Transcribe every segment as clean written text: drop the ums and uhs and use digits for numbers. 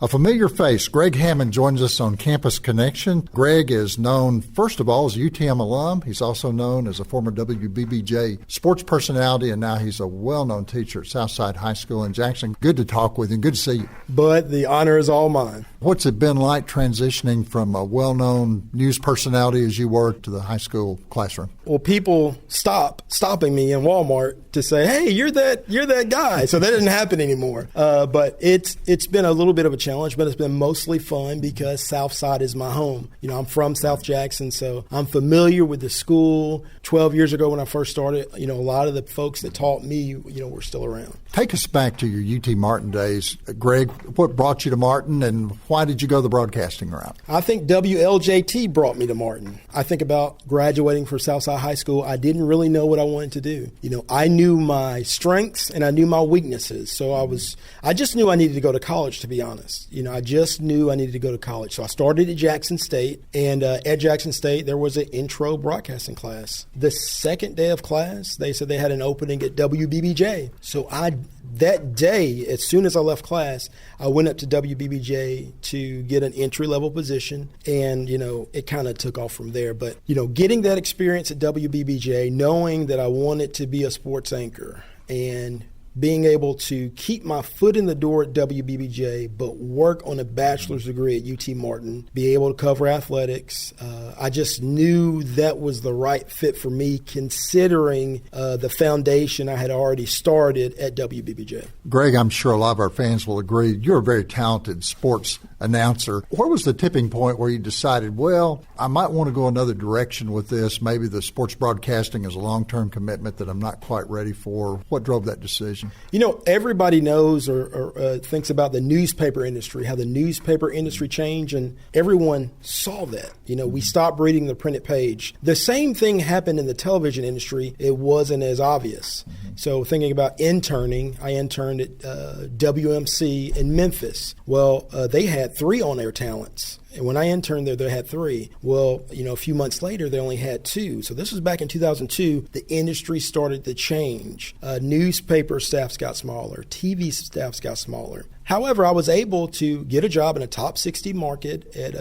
A familiar face, Greg Hammond joins us on Campus Connection. Greg is known, first of all, as a UTM alum. He's also known as a former WBBJ sports personality, and now he's a well-known teacher at Southside High School in Jackson. Good to talk with you. Good to see you. But the honor is all mine. What's it been like transitioning from a well-known news personality as you were to the high school classroom? Well, people stopping me in Walmart to say, "Hey, you're that guy." So that didn't happen anymore. But it's been a little bit of a challenge, but it's been mostly fun because Southside is my home. You know, I'm from South Jackson, so I'm familiar with the school. 12 years ago when I first started, you know, a lot of the folks that taught me, you know, were still around. Take us back to your UT Martin days. Greg, what brought you to Martin, and why did you go the broadcasting route? I think WLJT brought me to Martin. I think about graduating from Southside High School. I didn't really know what I wanted to do. You know, I knew my strengths and I knew my weaknesses. So I just knew I needed to go to college, to be honest. You know, I just knew I needed to go to college. So I started at Jackson State, and at Jackson State, there was an intro broadcasting class. The second day of class, they said they had an opening at WBBJ. So that day, as soon as I left class, I went up to WBBJ to get an entry-level position, and, you know, it kind of took off from there. But, you know, getting that experience at WBBJ, knowing that I wanted to be a sports anchor, and being able to keep my foot in the door at WBBJ, but work on a bachelor's degree at UT Martin, be able to cover athletics. I just knew that was the right fit for me, considering the foundation I had already started at WBBJ. Greg, I'm sure a lot of our fans will agree, you're a very talented sports announcer. Where was the tipping point where you decided, well, I might want to go another direction with this? Maybe the sports broadcasting is a long-term commitment that I'm not quite ready for. What drove that decision? You know, everybody knows or thinks about the newspaper industry, how the newspaper industry changed, and everyone saw that. You know, we stopped reading the printed page. The same thing happened in the television industry. It wasn't as obvious. So thinking about interning, I interned at WMC in Memphis. Well, they had 3 on-air talents. And when I interned there, they had 3. Well, you know, a few months later, they only had 2. So this was back in 2002. The industry started to change. Newspaper staffs got smaller. TV staffs got smaller. However, I was able to get a job in a top 60 market at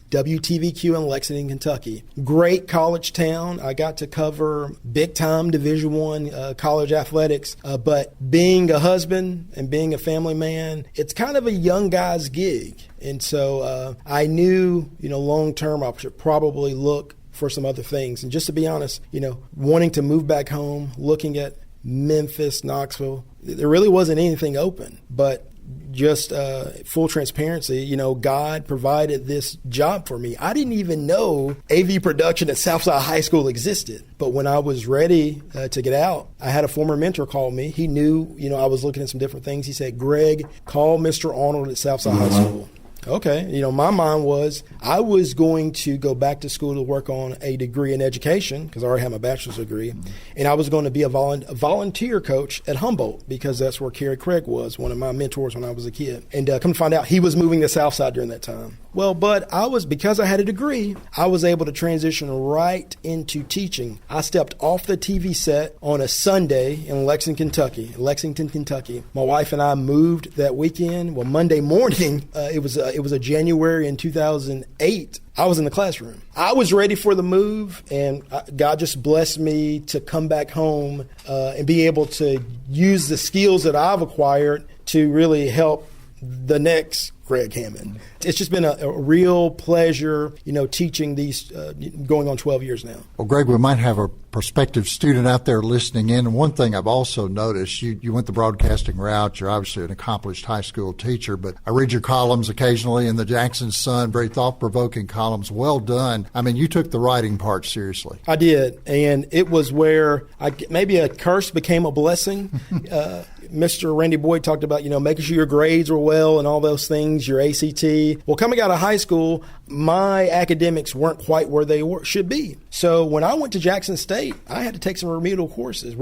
WTVQ in Lexington, Kentucky. Great college town. I got to cover big-time Division I college athletics. But being a husband and being a family man, it's kind of a young guy's gig. And so I knew, you know, long-term I should probably look for some other things. And just to be honest, you know, wanting to move back home, looking at Memphis, Knoxville, there really wasn't anything open. But just full transparency, you know, God provided this job for me. I didn't even know AV production at Southside High School existed. But when I was ready to get out, I had a former mentor call me. He knew, you know, I was looking at some different things. He said, "Greg, call Mr. Arnold at Southside High School." Okay. You know, my mind was I was going to go back to school to work on a degree in education because I already had my bachelor's degree. And I was going to be a volunteer coach at Humboldt because that's where Kerry Craig was, one of my mentors when I was a kid. And come to find out, he was moving to Southside during that time. Well, but because I had a degree, I was able to transition right into teaching. I stepped off the TV set on a Sunday in Lexington, Kentucky. My wife and I moved that weekend. Well, Monday morning, it was a January in 2008. I was in the classroom. I was ready for the move, and God just blessed me to come back home and be able to use the skills that I've acquired to really help the next Greg Hammond. It's just been a real pleasure, you know, teaching these going on 12 years now. Well, Greg, we might have a prospective student out there listening in. And one thing I've also noticed, you went the broadcasting route. You're obviously an accomplished high school teacher, but I read your columns occasionally in the Jackson Sun, very thought-provoking columns. Well done. I mean, you took the writing part seriously. I did, and it was where maybe a curse became a blessing. Mr. Randy Boyd talked about, you know, making sure your grades were well and all those things, your ACT. Well, coming out of high school, my academics weren't quite where they should be. So when I went to Jackson State, I had to take some remedial courses,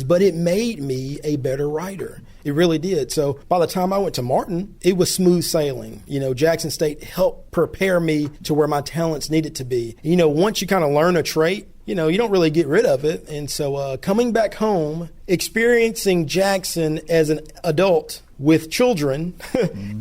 but it made me a better writer. It really did. So by the time I went to Martin, it was smooth sailing. You know, Jackson State helped prepare me to where my talents needed to be. You know, once you kind of learn a trait, you know, you don't really get rid of it. And so coming back home, experiencing Jackson as an adult with children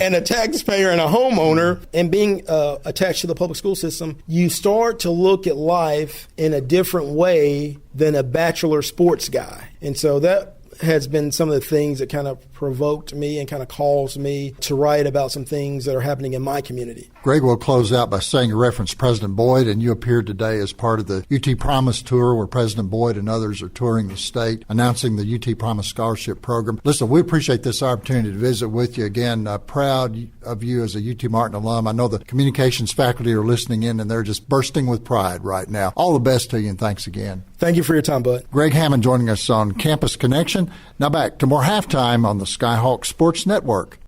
and a taxpayer and a homeowner and being attached to the public school system, you start to look at life in a different way than a bachelor sports guy. And so that has been some of the things that kind of provoked me and kind of caused me to write about some things that are happening in my community. Greg, will close out by saying you referenced President Boyd, and you appeared today as part of the UT Promise Tour, where President Boyd and others are touring the state, announcing the UT Promise Scholarship Program. Listen, we appreciate this opportunity to visit with you again. Proud of you as a UT Martin alum. I know the communications faculty are listening in, and they're just bursting with pride right now. All the best to you, and thanks again. Thank you for your time, Bud. Greg Hammond joining us on Campus Connection. Now back to more Halftime on the Skyhawk Sports Network.